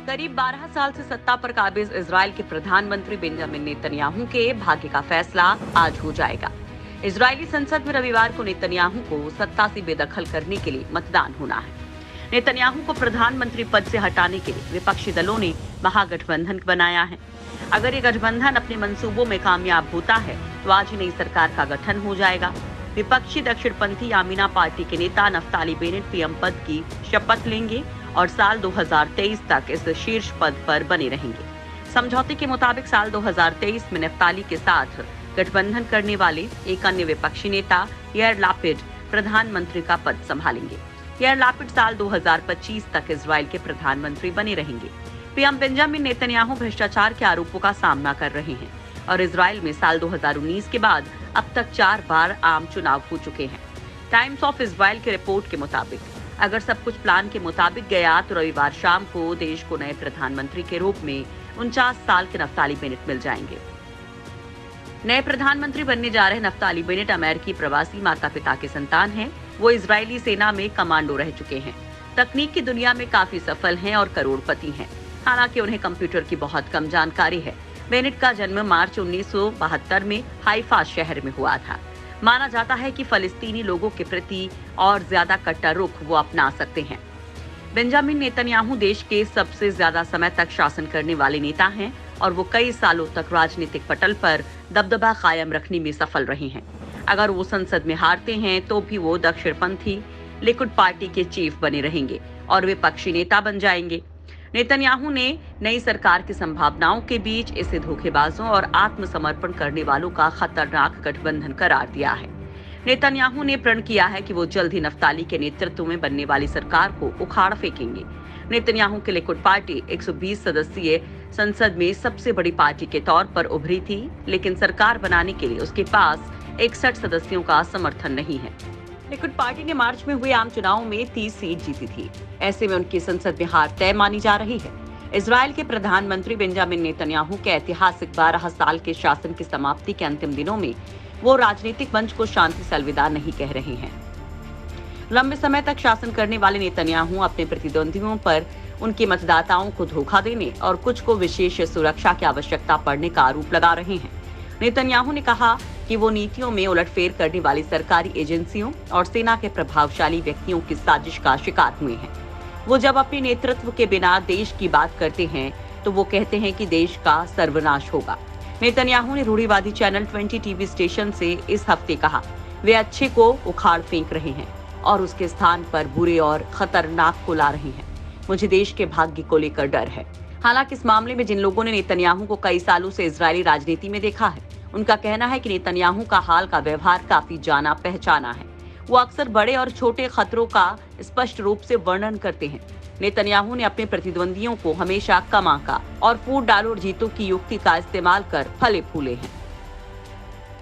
करीब 12 साल से सत्ता पर काबिज इजराइल के प्रधानमंत्री बेंजामिन नेतन्याहू के भाग्य का फैसला आज हो जाएगा। इजरायली संसद में रविवार को नेतन्याहू को सत्ता से बेदखल करने के लिए मतदान होना है। नेतन्याहू को प्रधानमंत्री पद से हटाने के लिए विपक्षी दलों ने महागठबंधन बनाया है। अगर ये गठबंधन अपने मंसूबों में कामयाब होता है तो आज ही नई सरकार का गठन हो जाएगा। विपक्षी दक्षिणपंथी यामीना पार्टी के नेता नफ्ताली बेनेट पीएम पद की शपथ लेंगे और साल 2023 तक इस शीर्ष पद पर बने रहेंगे। समझौते के मुताबिक साल 2023 में नफ्ताली के साथ गठबंधन करने वाले एक अन्य विपक्षी नेता यार लापिड प्रधानमंत्री का पद संभालेंगे। यार लापिड साल 2025 तक इजराइल के प्रधानमंत्री बने रहेंगे। पीएम बेंजामिन नेतन्याहू भ्रष्टाचार के आरोपों का सामना कर रहे हैं और इजराइल में साल 2019 के बाद अब तक 4 बार आम चुनाव हो चुके हैं। टाइम्स ऑफ इजराइल की रिपोर्ट के मुताबिक अगर सब कुछ प्लान के मुताबिक गया तो रविवार शाम को देश को नए प्रधानमंत्री के रूप में 49 साल के नफ्ताली बेनेट मिल जाएंगे। नए प्रधानमंत्री बनने जा रहे नफ्ताली बेनेट अमेरिकी प्रवासी माता पिता के संतान हैं। वो इजरायली सेना में कमांडो रह चुके हैं, तकनीक की दुनिया में काफी सफल हैं और करोड़पति हैं। हालांकि उन्हें कंप्यूटर की बहुत कम जानकारी है। बेनेट का जन्म मार्च 1972 में हाइफा शहर में हुआ था। माना जाता है कि फलस्तीनी लोगों के प्रति और ज्यादा कट्टर रुख वो अपना सकते हैं। बेंजामिन नेतन्याहू देश के सबसे ज्यादा समय तक शासन करने वाले नेता हैं और वो कई सालों तक राजनीतिक पटल पर दबदबा कायम रखने में सफल रहे हैं। अगर वो संसद में हारते हैं तो भी वो दक्षिणपंथी लिकुड पार्टी के चीफ बने रहेंगे और विपक्षी नेता बन जाएंगे। नेतन्याहू ने नई सरकार की संभावनाओं के बीच इसे धोखेबाजों और आत्मसमर्पण करने वालों का खतरनाक गठबंधन करार दिया है। नेतन्याहू ने प्रण किया है कि वो जल्द ही नफ्ताली के नेतृत्व में बनने वाली सरकार को उखाड़ फेंकेंगे। नेतन्याहू की लिकुड पार्टी 120 सदस्यीय संसद में सबसे बड़ी पार्टी के तौर पर उभरी थी, लेकिन सरकार बनाने के लिए उसके पास 61 सदस्यों का समर्थन नहीं है। लिकुड पार्टी ने मार्च में हुए आम चुनाव में 30 सीट जीती थी। ऐसे में उनकी संसद में हार तय मानी जा रही है। इजराइल के प्रधानमंत्री बेंजामिन नेतन्याहू के ऐतिहासिक 12 साल के शासन की समाप्ति के अंतिम दिनों में वो राजनीतिक मंच को शांति से अलविदा नहीं कह रहे हैं। लंबे समय तक शासन करने वाले नेतन्याहू अपने प्रतिद्वंदियों पर उनके मतदाताओं को धोखा देने और कुछ को विशेष सुरक्षा की आवश्यकता पड़ने का आरोप लगा रहे हैं। नेतन्याहू ने कहा कि वो नीतियों में उलटफेर करने वाली सरकारी एजेंसियों और सेना के प्रभावशाली व्यक्तियों की साजिश का शिकार हुए हैं। वो जब अपने नेतृत्व के बिना देश की बात करते हैं तो वो कहते हैं कि देश का सर्वनाश होगा। नेतन्याहू ने रूढ़िवादी चैनल 20 टीवी स्टेशन से इस हफ्ते कहा वे अच्छे को उखाड़ फेंक रहे हैं और उसके स्थान पर बुरे और खतरनाक को ला रहे हैं। मुझे देश के भाग्य को लेकर डर है। हालांकि इस मामले में जिन लोगों ने नेतन्याहू को कई सालों से इजरायली राजनीति में देखा है, उनका कहना है कि नेतन्याहू का हाल का व्यवहार काफी जाना पहचाना है। वो अक्सर बड़े और छोटे खतरों का स्पष्ट रूप से वर्णन करते हैं। नेतन्याहू ने अपने प्रतिद्वंदियों को हमेशा कमा का और फूट डालो और जीतो की युक्ति का इस्तेमाल कर फले फूले हैं।